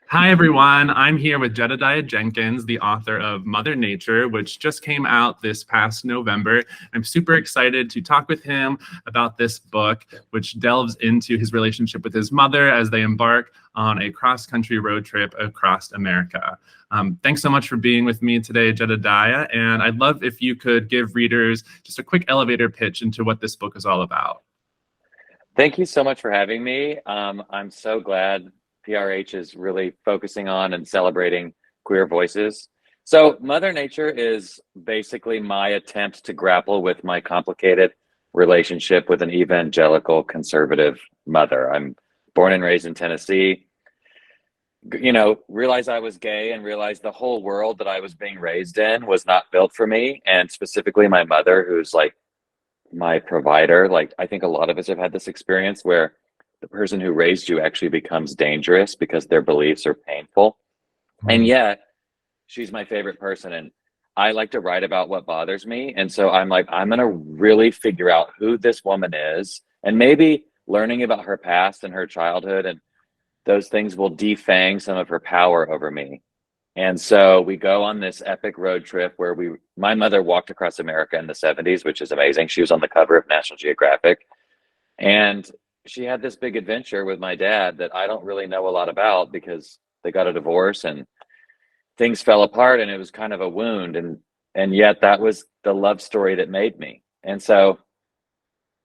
Hi, everyone. I'm here with Jedidiah Jenkins, the author of Mother Nature, which just came out this past November. I'm super excited to talk with him about this book, which delves into his relationship with his mother as they embark on a cross-country road trip across America. Thanks so much for being with me today, Jedidiah. And I'd love if you could give readers just a quick elevator pitch into what this book is all about. Thank you so much for having me. I'm so glad PRH is really focusing on and celebrating queer voices. So, Mother Nature is basically my attempt to grapple with my complicated relationship with an evangelical conservative mother. I'm born and raised in Tennessee. Realized I was gay and realized the whole world that I was being raised in was not built for me. And specifically, my mother, who's like my provider. Like, I think a lot of us have had this experience where the person who raised you actually becomes dangerous because their beliefs are painful. And yet, she's my favorite person. And I like to write about what bothers me. And so I'm like, I'm going to really figure out who this woman is. And maybe learning about her past and her childhood and those things will defang some of her power over me. And so we go on this epic road trip where my mother walked across America in the 70s, which is amazing. She was on the cover of National Geographic. And she had this big adventure with my dad that I don't really know a lot about because they got a divorce and things fell apart and it was kind of a wound. And yet that was the love story that made me. And so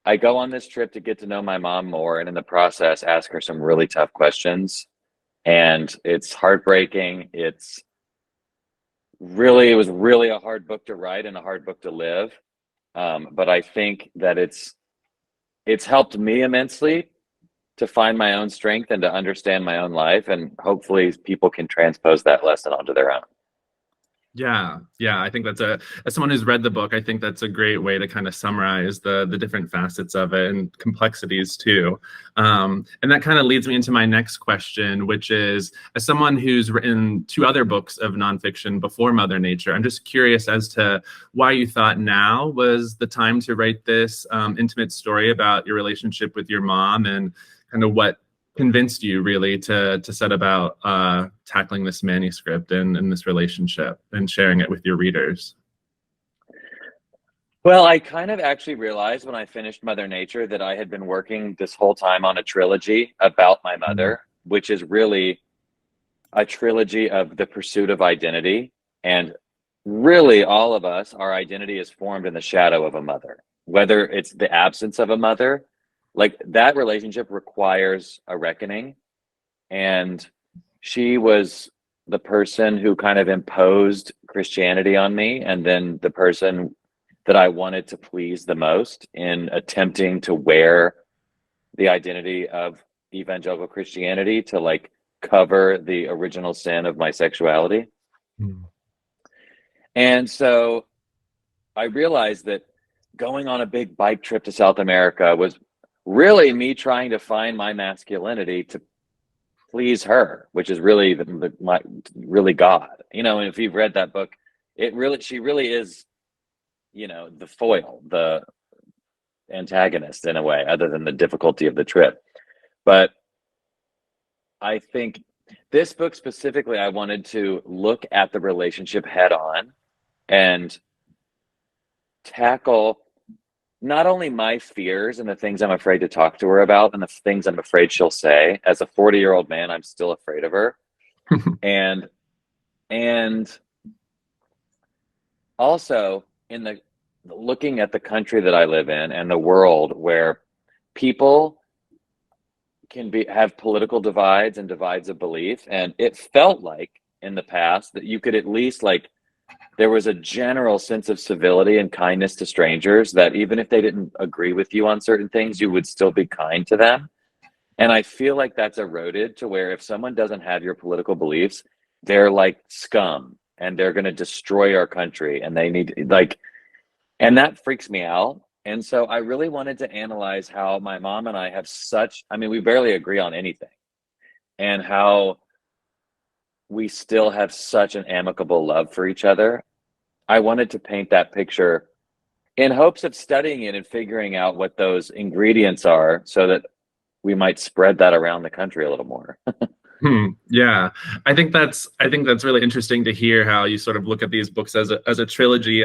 I go on this trip to get to know my mom more and in the process ask her some really tough questions. And it's heartbreaking. It was really a hard book to write and a hard book to live. But I think that it's helped me immensely to find my own strength and to understand my own life. And hopefully people can transpose that lesson onto their own. Yeah. I think as someone who's read the book, I think that's a great way to kind of summarize the different facets of it and complexities too. And that kind of leads me into my next question, which is, as someone who's written two other books of nonfiction before Mother Nature, I'm just curious as to why you thought now was the time to write this intimate story about your relationship with your mom and kind of what convinced you really to set about tackling this manuscript and this relationship and sharing it with your readers? Well, I kind of actually realized when I finished Mother Nature that I had been working this whole time on a trilogy about my mother, which is really a trilogy of the pursuit of identity. And really, all of us, our identity is formed in the shadow of a mother, whether it's the absence of a mother, like that relationship requires a reckoning. And she was the person who kind of imposed Christianity on me, and then the person that I wanted to please the most in attempting to wear the identity of evangelical Christianity to like cover the original sin of my sexuality. Mm. And so I realized that going on a big bike trip to South America was really me trying to find my masculinity to please her, which is really really God. And if you've read that book, she really is, the foil, the antagonist in a way, other than the difficulty of the trip. But I think this book specifically, I wanted to look at the relationship head on and tackle not only my fears and the things I'm afraid to talk to her about and the things I'm afraid she'll say. As a 40-year-old man, I'm still afraid of her. and and also in the looking at the country that I live in and the world where people have political divides and divides of belief. And it felt like in the past that you could at least there was a general sense of civility and kindness to strangers, that even if they didn't agree with you on certain things, you would still be kind to them. And I feel like that's eroded to where if someone doesn't have your political beliefs, they're like scum and they're going to destroy our country, and they need and that freaks me out. And so I really wanted to analyze how my mom and I have we barely agree on anything, and how we still have such an amicable love for each other. I wanted to paint that picture in hopes of studying it and figuring out what those ingredients are so that we might spread that around the country a little more. Yeah, I think that's really interesting to hear how you sort of look at these books as a trilogy.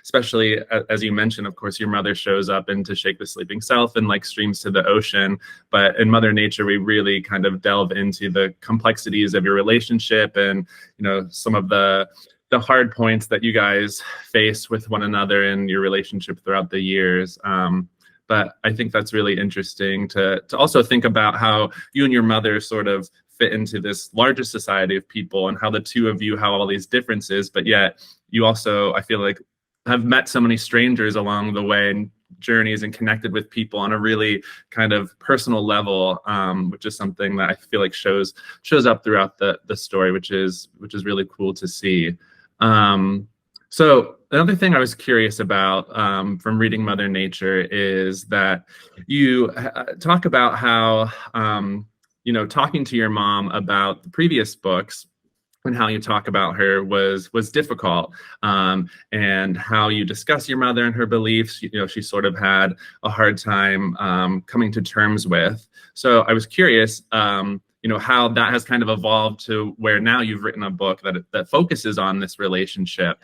Especially as you mentioned, of course, your mother shows up in To Shake the Sleeping Self and like Streams to the Ocean, but in Mother Nature, we really kind of delve into the complexities of your relationship and some of the hard points that you guys face with one another in your relationship throughout the years. But I think that's really interesting to also think about how you and your mother sort of fit into this larger society of people and how the two of you have all these differences, but yet you also, I feel like, have met so many strangers along the way and journeys and connected with people on a really kind of personal level, which is something that I feel like shows up throughout the story, which is really cool to see. So another thing I was curious about from reading Mother Nature is that you talk about how talking to your mom about the previous books and how you talk about her was difficult, and how you discuss your mother and her beliefs. She sort of had a hard time coming to terms with. So I was curious, how that has kind of evolved to where now you've written a book that focuses on this relationship.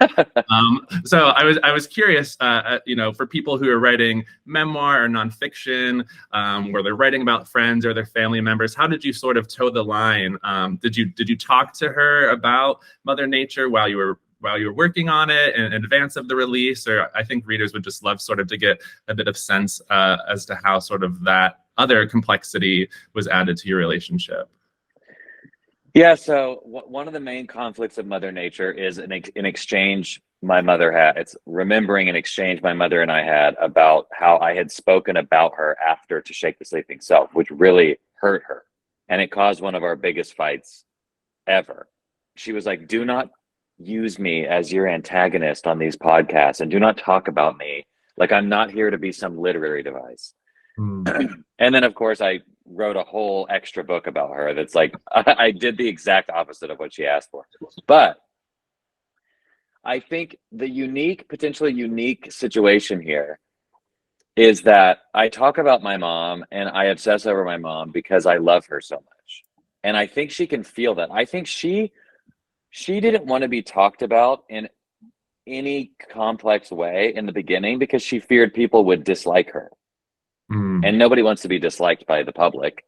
So I was curious, for people who are writing memoir or nonfiction, where they're writing about friends or their family members, how did you sort of toe the line? Did you talk to her about Mother Nature while you were working on it in advance of the release? Or I think readers would just love sort of to get a bit of sense as to how sort of that other complexity was added to your relationship. Yeah, so one of the main conflicts of Mother Nature is an exchange my mother had. It's remembering an exchange my mother and I had about how I had spoken about her after To Shake the Sleeping Self, which really hurt her. And it caused one of our biggest fights ever. She was like, do not use me as your antagonist on these podcasts, and do not talk about me like I'm not here to be some literary device. And then, of course, I wrote a whole extra book about her that's like, I did the exact opposite of what she asked for. But I think the potentially unique situation here is that I talk about my mom and I obsess over my mom because I love her so much. And I think she can feel that. I think she didn't want to be talked about in any complex way in the beginning because she feared people would dislike her. And nobody wants to be disliked by the public.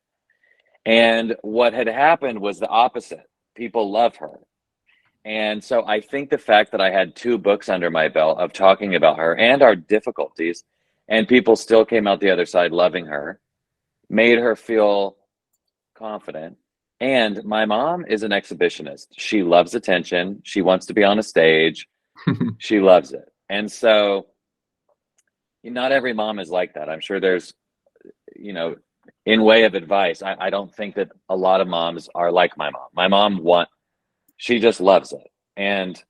And what had happened was the opposite. People love her. And so I think the fact that I had 2 books under my belt of talking about her and our difficulties, and people still came out the other side loving her, made her feel confident. And my mom is an exhibitionist. She loves attention. She wants to be on a stage. She loves it. And so not every mom is like that. I'm sure there's, in way of advice, I don't think that a lot of moms are like my mom. My mom she just loves it. And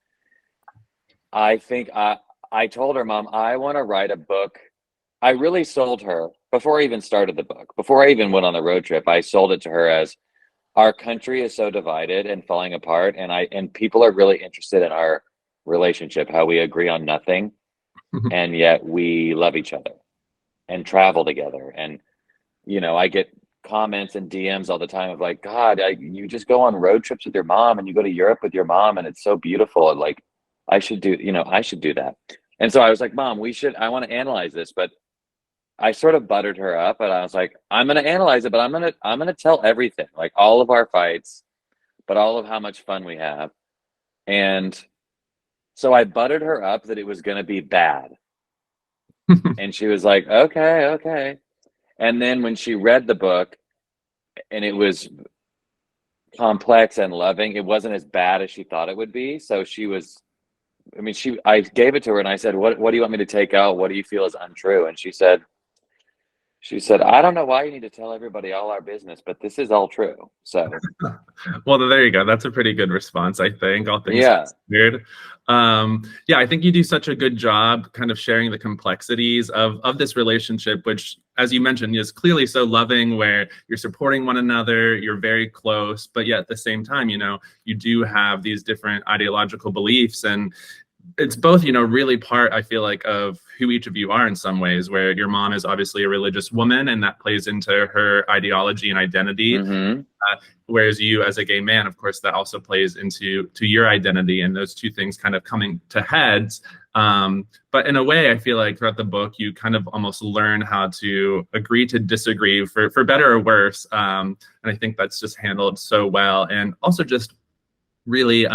I think I told her, Mom, I want to write a book. I really sold her before I even started the book. Before I even went on the road trip, I sold it to her as, our country is so divided and falling apart, and people are really interested in our relationship, how we agree on nothing, and yet we love each other and travel together. And I get comments and DMs all the time of like, God, you just go on road trips with your mom and you go to Europe with your mom and it's so beautiful. And like, I should do that. And so I was like, Mom, I want to analyze this, but I sort of buttered her up, and I was like, I'm going to analyze it, but I'm going to tell everything, like all of our fights, but all of how much fun we have. And so I buttered her up that it was going to be bad. And she was like, okay. And then when she read the book and it was complex and loving, it wasn't as bad as she thought it would be. So I gave it to her and I said, what do you want me to take out? What do you feel is untrue? And she said, I don't know why you need to tell everybody all our business, but this is all true. So, well, there you go. That's a pretty good response, I think. All things considered. I think you do such a good job kind of sharing the complexities of this relationship, which, as you mentioned, is clearly so loving, where you're supporting one another, you're very close, but yet at the same time, you do have these different ideological beliefs, and it's both, you know, really part, I feel like, of who each of you are in some ways, where your mom is obviously a religious woman and that plays into her ideology and identity. Mm-hmm. Whereas you, as a gay man, of course, that also plays into your identity, and those two things kind of coming to heads. But in a way, I feel like throughout the book, you kind of almost learn how to agree to disagree for better or worse. And I think that's just handled so well, and also just really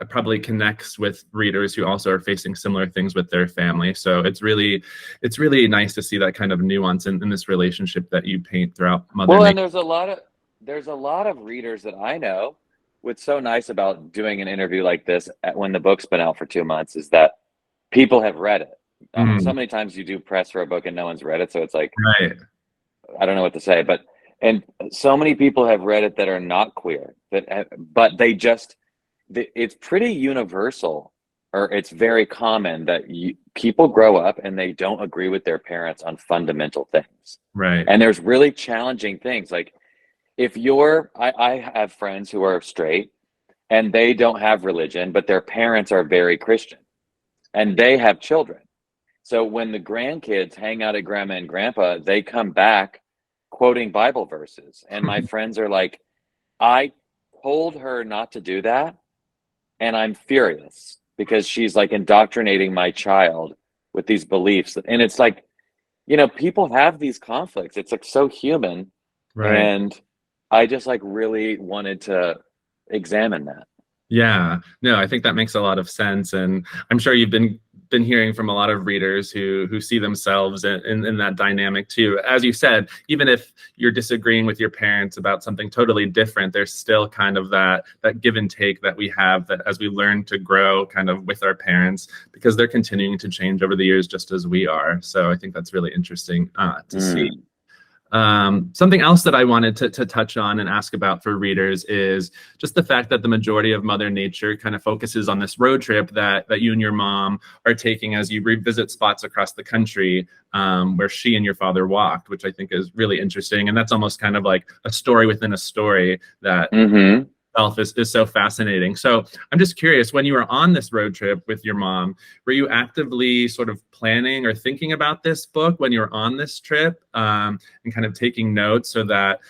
it probably connects with readers who also are facing similar things with their family. So it's really nice to see that kind of nuance in this relationship that you paint throughout Mother Well, Nature. and there's a lot of readers that I know. What's so nice about doing an interview like this when the book's been out for 2 months is that people have read it. So many times you do press for a book and no one's read it, so it's like, Right. I don't know what to say, and so many people have read it that are not queer, but it's pretty universal, or it's very common that people grow up and they don't agree with their parents on fundamental things. Right. And there's really challenging things. Like I have friends who are straight and they don't have religion, but their parents are very Christian and they have children. So when the grandkids hang out at grandma and grandpa, they come back quoting Bible verses. And my friends are like, I told her not to do that. And I'm furious because she's like indoctrinating my child with these beliefs. And it's like, you know, people have these conflicts. It's like so human. Right. And I just like really wanted to examine that. Yeah, no, I think that makes a lot of sense, and I'm sure you've been hearing from a lot of readers who see themselves in that dynamic too. As you said, even if you're disagreeing with your parents about something totally different, there's still kind of that give and take that we have, that as we learn to grow kind of with our parents, because they're continuing to change over the years just as we are. So I think that's really interesting to see. Something else that I wanted to touch on and ask about for readers is just the fact that the majority of Mother Nature kind of focuses on this road trip that you and your mom are taking as you revisit spots across the country where she and your father walked, which I think is really interesting. And that's almost kind of like a story within a story that is so fascinating. So I'm just curious, when you were on this road trip with your mom, were you actively sort of planning or thinking about this book when you were on this trip, and kind of taking notes so that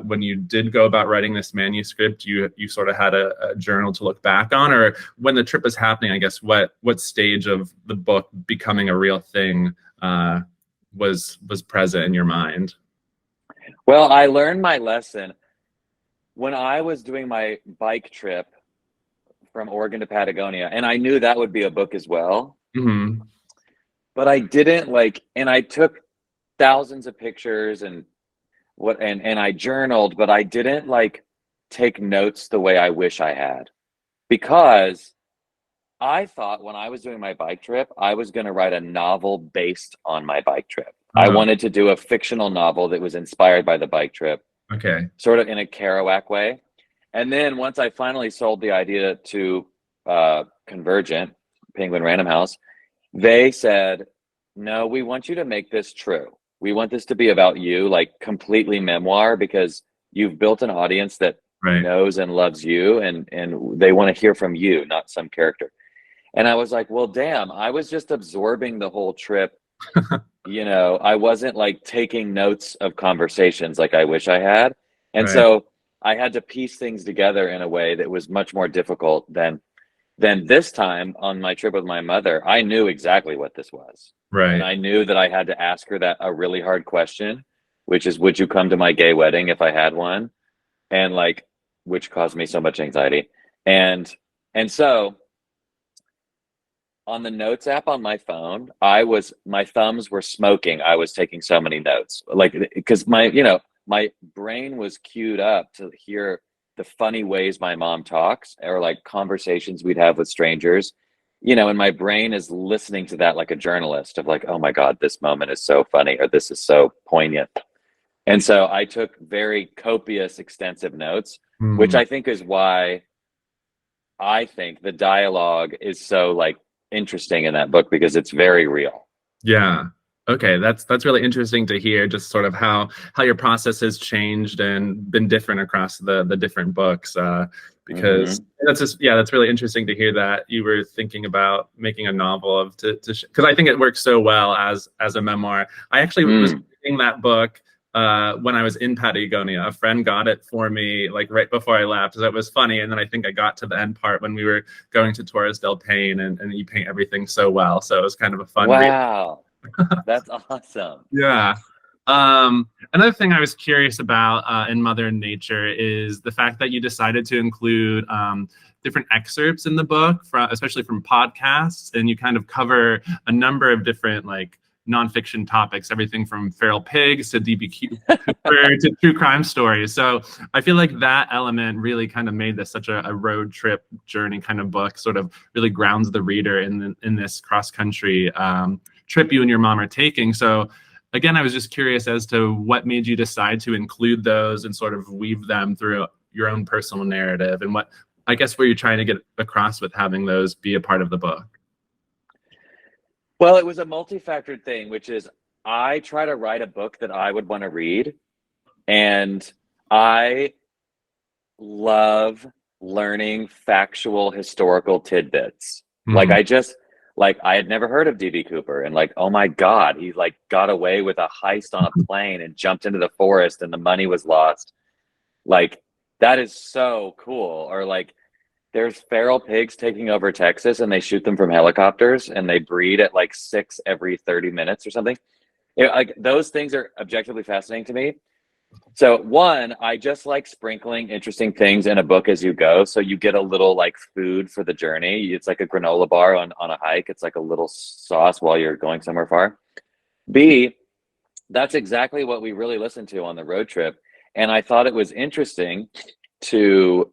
when you did go about writing this manuscript, you sort of had a journal to look back on? Or when the trip was happening, I guess, what stage of the book becoming a real thing was present in your mind? Well, I learned my lesson when I was doing my bike trip from Oregon to Patagonia, and I knew that would be a book as well. But I didn't and I took thousands of pictures and I journaled, but I didn't take notes the way I wish I had, because I thought when I was doing my bike trip, I was going to write a novel based on my bike trip. I wanted to do a fictional novel that was inspired by the bike trip. Okay. Sort of in a Kerouac way. And then once I finally sold the idea to Convergent, Penguin Random House, they said, no, we want you to make this true. We want this to be about you, like completely memoir, because you've built an audience that knows and loves you, and they want to hear from you, not some character. And I was like, well, damn, I was just absorbing the whole trip. You know, I wasn't taking notes of conversations like I wish I had. And so I had to piece things together in a way that was much more difficult than this time on my trip with my mother. I knew exactly what this was. And I knew that I had to ask her a really hard question, which is, would you come to my gay wedding if I had one? And which caused me so much anxiety. And so on the notes app on my phone, my thumbs were smoking. I was taking so many notes, because my brain was queued up to hear the funny ways my mom talks, or conversations we'd have with strangers, and my brain is listening to that like a journalist of oh my God, this moment is so funny, or this is so poignant. And so I took very copious, extensive notes, which I think is why I think the dialogue is so interesting in that book, because it's very real. Yeah. Okay, that's really interesting to hear, just sort of how your process has changed and been different across the different books. Because Hmm. that's just, yeah, that's really interesting to hear that you were thinking about making a novel of because I think it works so well as a memoir. I actually was Mm. reading that book when I was in Patagonia. A friend got it for me like right before I left, so it was funny. And then I think I got to the end part when we were going to Torres del Paine, and you paint everything so well. So it was kind of a fun read. Wow, that's awesome. Yeah. Another thing I was curious about in Mother Nature is the fact that you decided to include different excerpts in the book, especially from podcasts, and you kind of cover a number of different like nonfiction topics, everything from feral pigs to DB Cooper to true crime stories. So I feel like that element really kind of made this such a road trip journey kind of book, sort of really grounds the reader in this cross country trip you and your mom are taking. So again, I was just curious as to what made you decide to include those and sort of weave them through your own personal narrative, and what, I guess, were you trying to get across with having those be a part of the book? Well, it was a multifactored thing, which is I try to write a book that I would want to read, and I love learning factual historical tidbits. Like Hmm. I just like I had never heard of DB Cooper, and like, oh my God, he like got away with a heist on a plane and jumped into the forest and the money was lost. Like that is so cool. Or like there's feral pigs taking over Texas and they shoot them from helicopters and they breed at like six every 30 minutes or something. Like those things are objectively fascinating to me. So one, I just like sprinkling interesting things in a book as you go. So you get a little like food for the journey. It's like a granola bar on a hike. It's like a little sauce while you're going somewhere far. B, that's exactly what we really listened to on the road trip. And I thought it was interesting to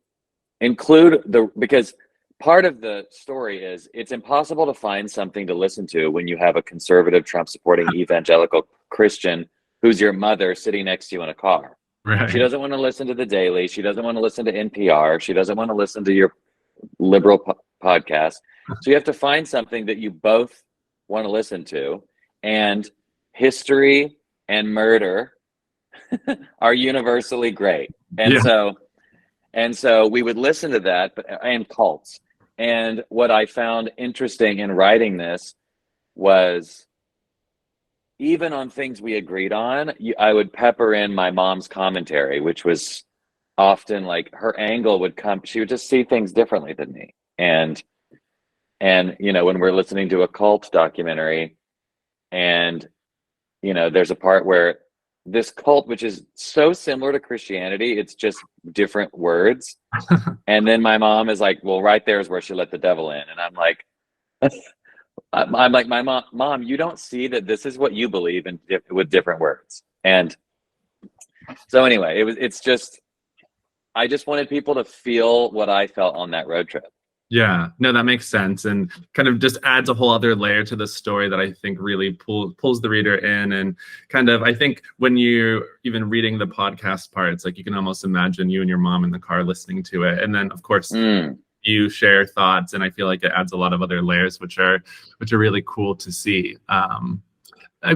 include because part of the story is it's impossible to find something to listen to when you have a conservative Trump supporting evangelical Christian who's your mother sitting next to you in a car. She Right. doesn't want to listen to the Daily. She doesn't want to listen to NPR. She doesn't want to listen to your liberal podcast. So you have to find something that you both want to listen to. And history and murder are universally great. Yeah. And so we would listen to that, and cults. And what I found interesting in writing this was even on things we agreed on, I would pepper in my mom's commentary, which was often like her angle would come, she would just see things differently than me. And you know, when we're listening to a cult documentary and you know, there's a part where this cult, which is so similar to Christianity, it's just different words. And then my mom is like, well, right there is where she let the devil in. And I'm like, I'm like, my mom, you don't see that this is what you believe in with different words. And so anyway, it's just, I just wanted people to feel what I felt on that road trip. Yeah, no, that makes sense, and kind of just adds a whole other layer to the story that I think really pulls the reader in, and kind of, I think when you're even reading the podcast parts, like you can almost imagine you and your mom in the car listening to it, and then of course Mm. you share thoughts, and I feel like it adds a lot of other layers, which are really cool to see.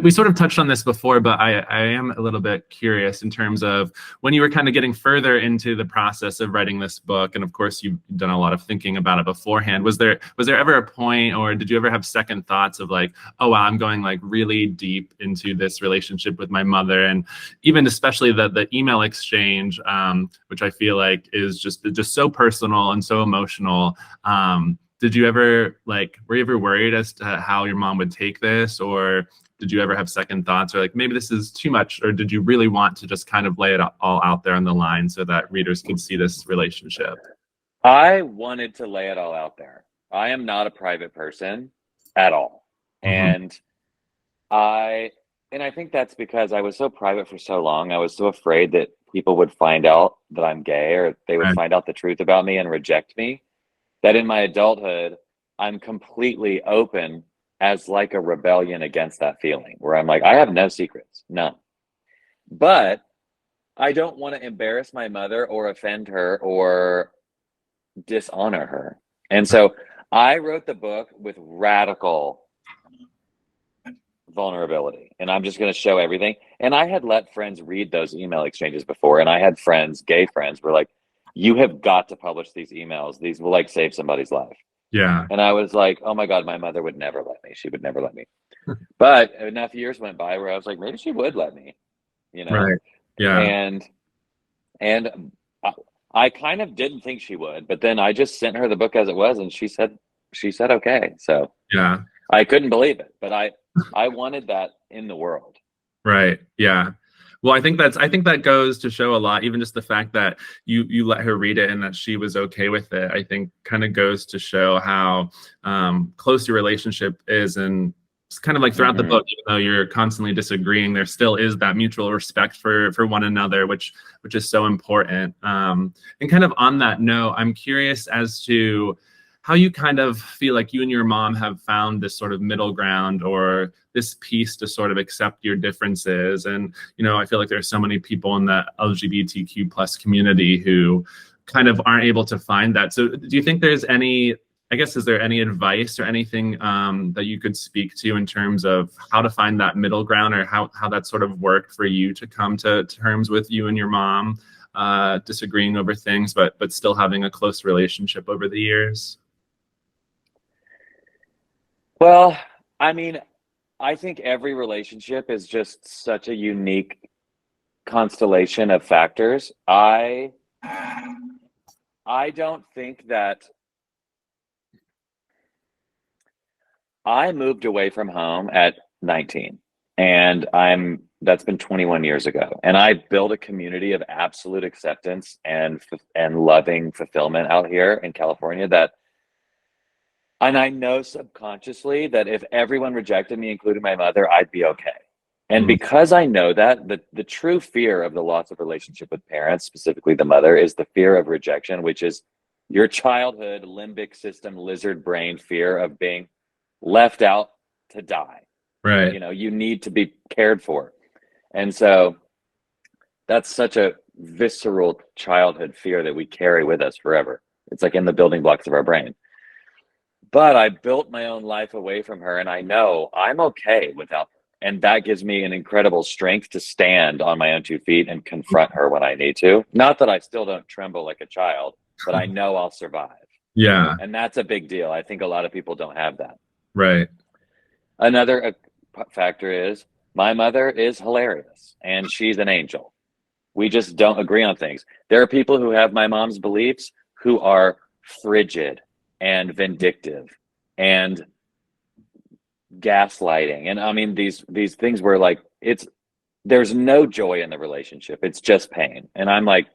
We sort of touched on this before, but I am a little bit curious in terms of when you were kind of getting further into the process of writing this book, and of course you've done a lot of thinking about it beforehand. Was there ever a point, or did you ever have second thoughts of like, oh wow, I'm going like really deep into this relationship with my mother, and even especially the email exchange, which I feel like is just so personal and so emotional. Did you ever were you ever worried as to how your mom would take this, or did you ever have second thoughts, or like maybe this is too much, or did you really want to just kind of lay it all out there on the line so that readers could see this relationship? I wanted to lay it all out there. I am not a private person at all. Hmm. And I I think that's because I was so private for so long. I was so afraid that people would find out that I'm gay, or they would Right. find out the truth about me and reject me, that in my adulthood, I'm completely open as like a rebellion against that feeling where I'm like, I have no secrets, none. But I don't want to embarrass my mother or offend her or dishonor her. And so I wrote the book with vulnerability, and I'm just going to show everything. And I had let friends read those email exchanges before, and I had friends, gay friends, were like, you have got to publish these emails. These will like save somebody's life. Yeah. And I was like, oh my God, my mother would never let me. She would never let me. But enough years went by where I was like, maybe she would let me, you know? Right. Yeah. And I kind of didn't think she would, but then I just sent her the book as it was, and she said okay. So Yeah. I couldn't believe it, but I wanted that in the world. Right. Yeah. Well, I think that goes to show a lot. Even just the fact that you let her read it and that she was okay with it, I think kind of goes to show how close your relationship is. And it's kind of like throughout the book, even though you're constantly disagreeing, there still is that mutual respect for one another, which is so important. And kind of on that note, I'm curious as to how you kind of feel like you and your mom have found this sort of middle ground or this piece to sort of accept your differences. And, you know, I feel like there's so many people in the LGBTQ plus community who kind of aren't able to find that. So do you think there's any, I guess, is there any advice or anything that you could speak to in terms of how to find that middle ground, or how that sort of worked for you to come to terms with you and your mom disagreeing over things, but still having a close relationship over the years? Well, I mean, I think every relationship is just such a unique constellation of factors. I don't think that I moved away from home at 19, and that's been 21 years ago. And I built a community of absolute acceptance and loving fulfillment out here in California and I know subconsciously that if everyone rejected me, including my mother, I'd be okay. And because I know that, the true fear of the loss of relationship with parents, specifically the mother, is the fear of rejection, which is your childhood limbic system lizard brain fear of being left out to die. Right. You know, you need to be cared for. And so that's such a visceral childhood fear that we carry with us forever. It's like in the building blocks of our brain. But I built my own life away from her, and I know I'm okay without her. And that gives me an incredible strength to stand on my own 2 feet and confront her when I need to. Not that I still don't tremble like a child, but I know I'll survive. Yeah. And that's a big deal. I think a lot of people don't have that. Right. Another factor is my mother is hilarious, and she's an angel. We just don't agree on things. There are people who have my mom's beliefs who are frigid and vindictive and gaslighting. And I mean, these things where like, there's no joy in the relationship. It's just pain. And I'm like,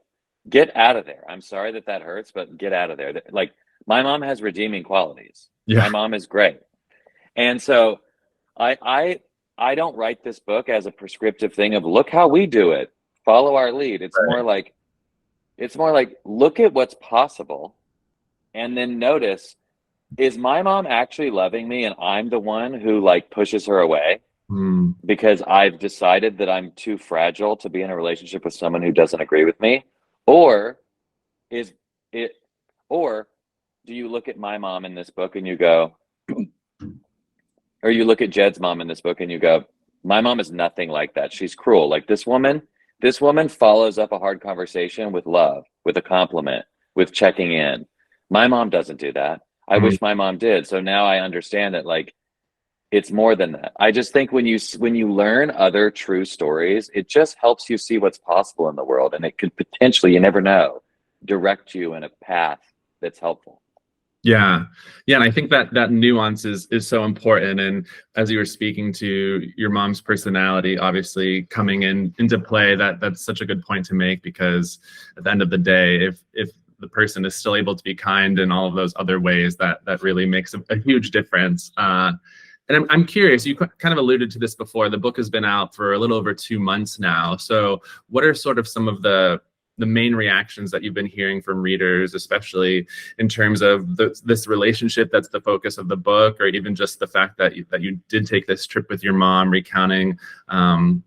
get out of there. I'm sorry that hurts, but get out of there. Like, my mom has redeeming qualities. Yeah. My mom is great. And so I don't write this book as a prescriptive thing of look how we do it, follow our lead. It's more like look at what's possible. And then notice, is my mom actually loving me and I'm the one who like pushes her away because I've decided that I'm too fragile to be in a relationship with someone who doesn't agree with me? Or do you look at my mom in this book and you go, or you look at Jed's mom in this book and you go, my mom is nothing like that. She's cruel. Like this woman follows up a hard conversation with love, with a compliment, with checking in. My mom doesn't do that. I wish my mom did. So now I understand that like it's more than that. I just think when you learn other true stories, it just helps you see what's possible in the world, and it could potentially, you never know, direct you in a path that's helpful. Yeah. And I think that nuance is so important. And as you were speaking to your mom's personality, obviously coming into play, that's such a good point to make, because at the end of the day, if the person is still able to be kind in all of those other ways, that really makes a huge difference. And I'm curious, you kind of alluded to this before, the book has been out for a little over 2 months now. So what are sort of some of the main reactions that you've been hearing from readers, especially in terms of this relationship that's the focus of the book, or even just the fact that you did take this trip with your mom, recounting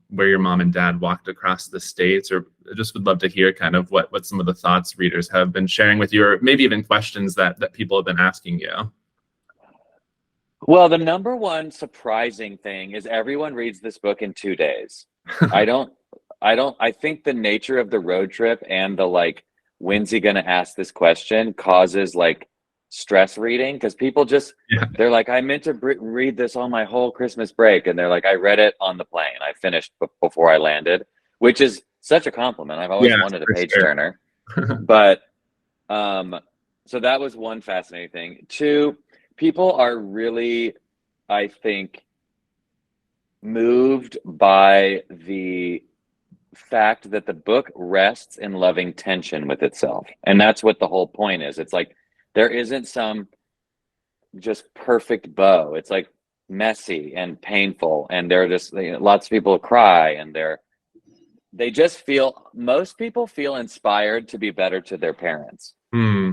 where your mom and dad walked across the states? Or I just would love to hear kind of what some of the thoughts readers have been sharing with you, or maybe even questions that people have been asking you. Well, the number one surprising thing is everyone reads this book in 2 days. I don't, I think the nature of the road trip and the like, when's he going to ask this question causes like stress reading because people just, Yeah. they're like, I meant to read this on my whole Christmas break. And they're like, I read it on the plane. I finished before I landed, which is such a compliment. I've always Yeah, wanted a for page sure. turner. But, so that was one fascinating thing. Two, people are really, I think, moved by the fact that the book rests in loving tension with itself. And that's what the whole point is. It's like there isn't some just perfect bow. It's like messy and painful. And they're just, lots of people cry and they just feel, most people feel inspired to be better to their parents. Hmm.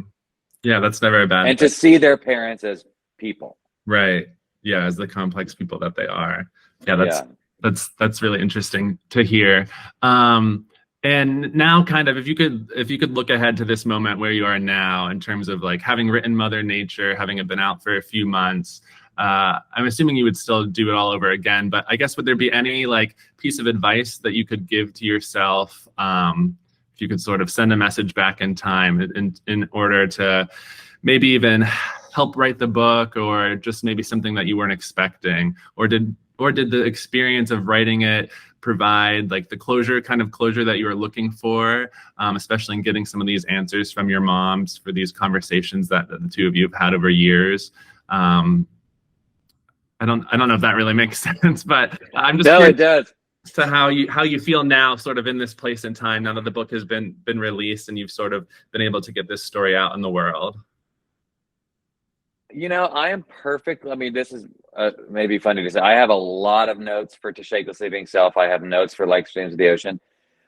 Yeah, that's never a bad And thing. to see their parents as people. Right. Yeah, as the complex people that they are. Yeah, Yeah. that's really interesting to hear. And now kind of if you could look ahead to this moment where you are now in terms of like having written Mother Nature, having it been out for a few months, I'm assuming you would still do it all over again, but I guess would there be any like piece of advice that you could give to yourself, if you could sort of send a message back in time in order to maybe even help write the book, or just maybe something that you weren't expecting, or did the experience of writing it provide like the closure that you were looking for, especially in getting some of these answers from your moms for these conversations that the two of you have had over years? I don't know if that really makes sense, but I'm just No, curious it does. to how you feel now, sort of in this place in time, now that the book has been released and you've sort of been able to get this story out in the world. I am perfect. I mean, this is maybe funny to say. I have a lot of notes for To Shake the Sleeping Self. I have notes for Like Streams of the Ocean.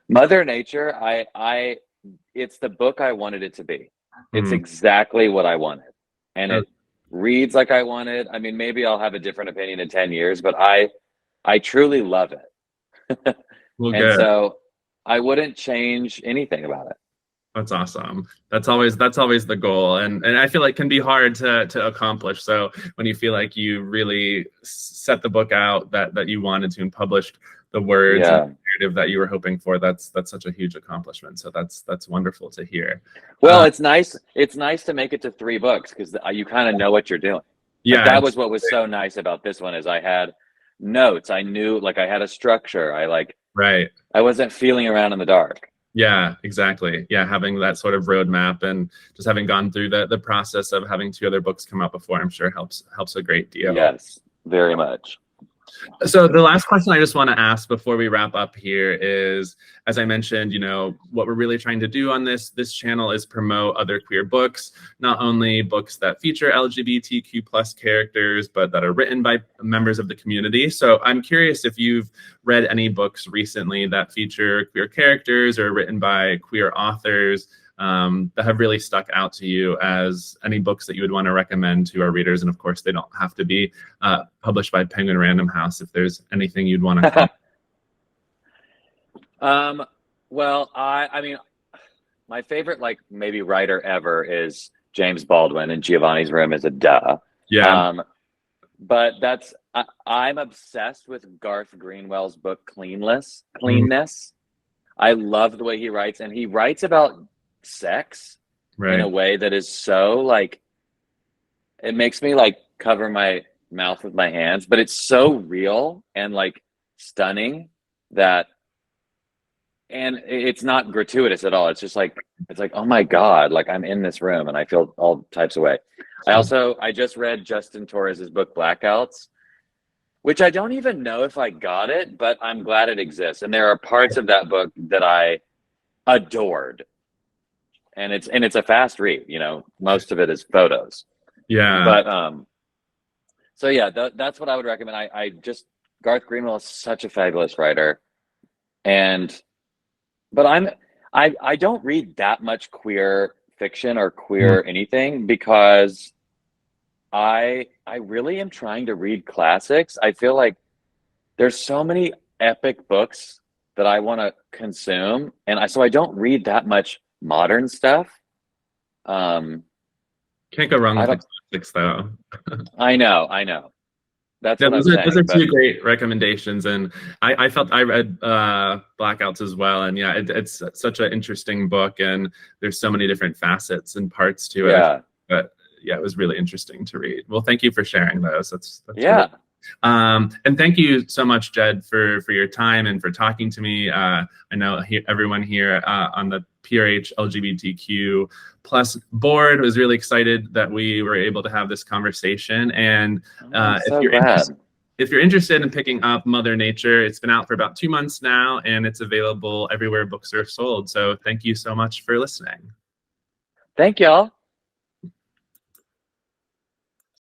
Mother Nature, it's the book I wanted it to be. It's exactly what I wanted. And it reads like I wanted. I mean, maybe I'll have a different opinion in 10 years, but I truly love it. Well, And good. so I wouldn't change anything about it. That's awesome. That's always the goal, and I feel like can be hard to accomplish. So when you feel like you really set the book out that you wanted to and published the words and the narrative that you were hoping for, that's such a huge accomplishment. So that's wonderful to hear. Well, it's nice. It's nice to make it to 3 books because you kind of know what you're doing. Yeah, Like, that was what was so nice about this one is I had notes. I knew, like, I had a structure. right. I wasn't feeling around in the dark. Yeah, exactly. Yeah, having that sort of roadmap and just having gone through the process of having 2 other books come out before, I'm sure helps a great deal. Yes, very much. So the last question I just want to ask before we wrap up here is, as I mentioned, what we're really trying to do on this channel is promote other queer books, not only books that feature LGBTQ plus characters, but that are written by members of the community. So I'm curious if you've read any books recently that feature queer characters or written by queer authors, that have really stuck out to you as any books that you would want to recommend to our readers. And of course, they don't have to be published by Penguin Random House. If there's anything you'd want to comment. Well, I mean, my favorite, like, maybe writer ever is James Baldwin, and Giovanni's Room is a duh. Yeah. But I'm obsessed with Garth Greenwell's book Cleanness. I love the way he writes, and he writes about sex in a way that is so, like, it makes me like cover my mouth with my hands, but it's so real and like stunning and it's not gratuitous at all. It's just like, oh my God, like I'm in this room and I feel all types of way. I just read Justin Torres's book Blackouts, which I don't even know if I got it, but I'm glad it exists. And there are parts of that book that I adored. And it's a fast read, most of it is photos. Yeah. But so yeah, that's what I would recommend. Garth Greenwell is such a fabulous writer, but I don't read that much queer fiction or queer anything because I really am trying to read classics. I feel like there's so many epic books that I want to consume, so I don't read that much modern stuff. Can't go wrong with the classics, though. I know. That's Yeah, what I'm those are saying. two But great recommendations, and I felt I read Blackouts as well, and yeah, it's such an interesting book, and there's so many different facets and parts to it. yeah, But yeah, it was really interesting to read. Well, thank you for sharing those. That's really. yeah. And thank you so much, Jed, for your time and for talking to me. I know everyone here on the PRH LGBTQ plus board was really excited that we were able to have this conversation. And I'm if so you're glad. interested in picking up Mother Nature, it's been out for about 2 months now, and it's available everywhere books are sold. So thank you so much for listening. Thank y'all.